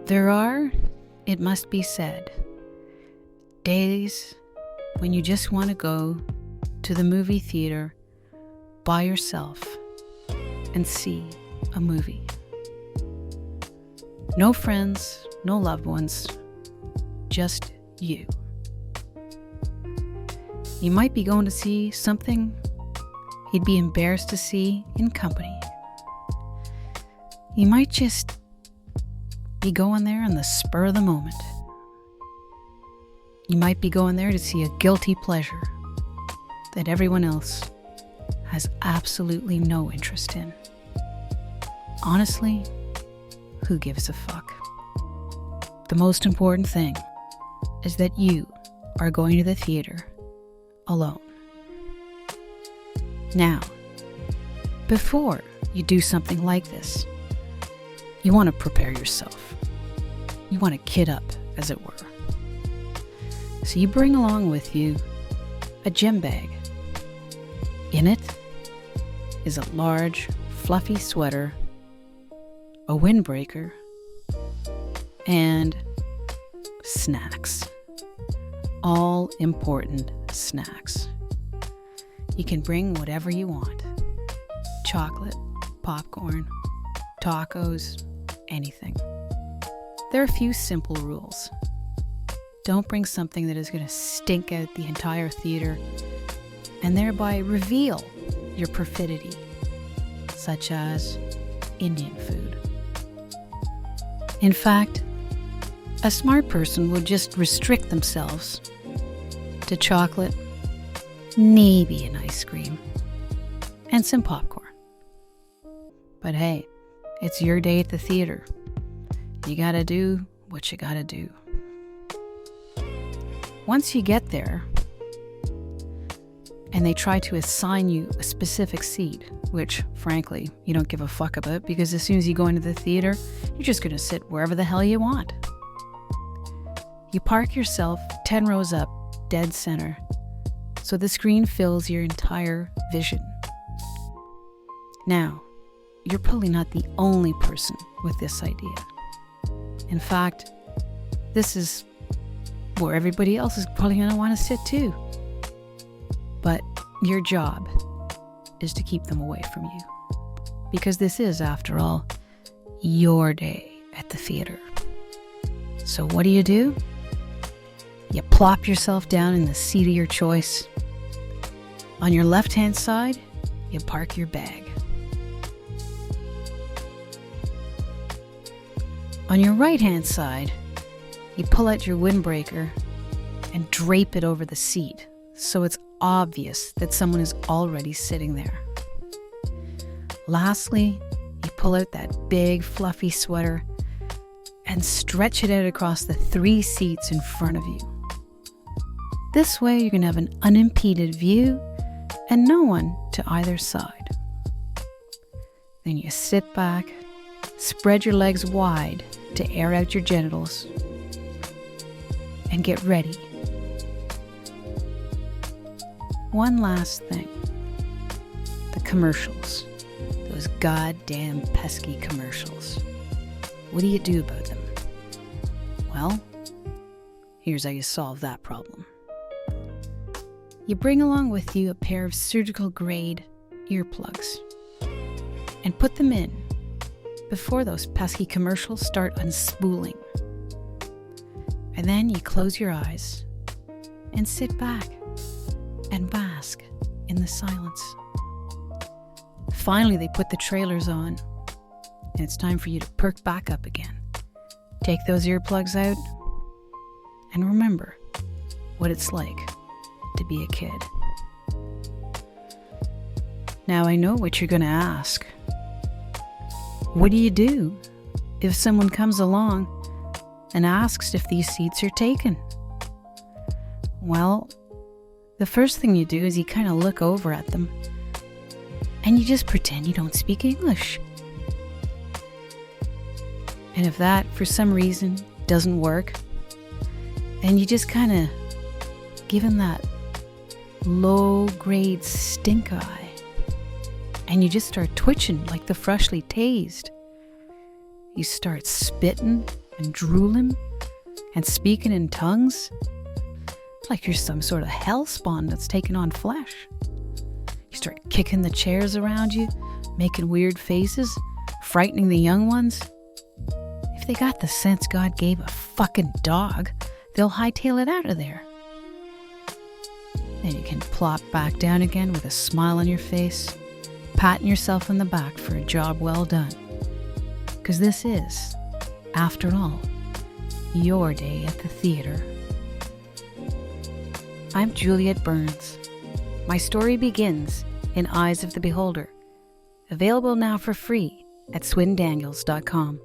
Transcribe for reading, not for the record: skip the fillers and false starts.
There are, it must be said, days when you just want to go to the movie theater by yourself and see a movie. No friends, no loved ones, just you. You might be going to see something you'd be embarrassed to see in company. You might just be going there on the spur of the moment. You might be going there to see a guilty pleasure that everyone else has absolutely no interest in. Honestly, who gives a fuck? The most important thing is that you are going to the theater alone. Now, before you do something like this, you want to prepare yourself. You want to kid up, as it were. So you bring along with you a gym bag. In it is a large, fluffy sweater, a windbreaker, and snacks. All important snacks. You can bring whatever you want. Chocolate, popcorn, tacos, anything. There are a few simple rules. Don't bring something that is going to stink out the entire theater and thereby reveal your perfidy, such as Indian food. In fact, a smart person would just restrict themselves to chocolate, maybe an ice cream, and some popcorn. But hey, it's your day at the theater. You gotta do what you gotta do. Once you get there, and they try to assign you a specific seat, which, frankly, you don't give a fuck about, because as soon as you go into the theater, you're just gonna sit wherever the hell you want. You park yourself 10 rows up, dead center, so the screen fills your entire vision. Now, you're probably not the only person with this idea. In fact, this is where everybody else is probably going to want to sit too. But your job is to keep them away from you. Because this is, after all, your day at the theater. So what do? You plop yourself down in the seat of your choice. On your left-hand side, you park your bag. On your right-hand side, you pull out your windbreaker and drape it over the seat, so it's obvious that someone is already sitting there. Lastly, you pull out that big fluffy sweater and stretch it out across the 3 seats in front of you. This way you're going to have an unimpeded view and no one to either side. Then you sit back, spread your legs wide to air out your genitals, and get ready. One last thing. The commercials. Those goddamn pesky commercials. What do you do about them? Well, here's how you solve that problem. You bring along with you a pair of surgical-grade earplugs and put them in before those pesky commercials start unspooling. And then you close your eyes and sit back and bask in the silence. Finally, they put the trailers on, and it's time for you to perk back up again. Take those earplugs out, and remember what it's like to be a kid. Now, I know what you're going to ask. What do you do if someone comes along and asks if these seats are taken? Well, the first thing you do is you kind of look over at them and you just pretend you don't speak English. And if that, for some reason, doesn't work, then you just kind of give them that low-grade stink eye. And you just start twitching like the freshly tased. You start spitting and drooling and speaking in tongues like you're some sort of hell spawn that's taken on flesh. You start kicking the chairs around you, making weird faces, frightening the young ones. If they got the sense God gave a fucking dog, they'll hightail it out of there. Then you can plop back down again with a smile on your face, patting yourself on the back for a job well done. 'Cause this is, after all, your day at the theater. I'm Juliette Burns. My story begins in Eyes of the Beholder. Available now for free at swindaniels.com.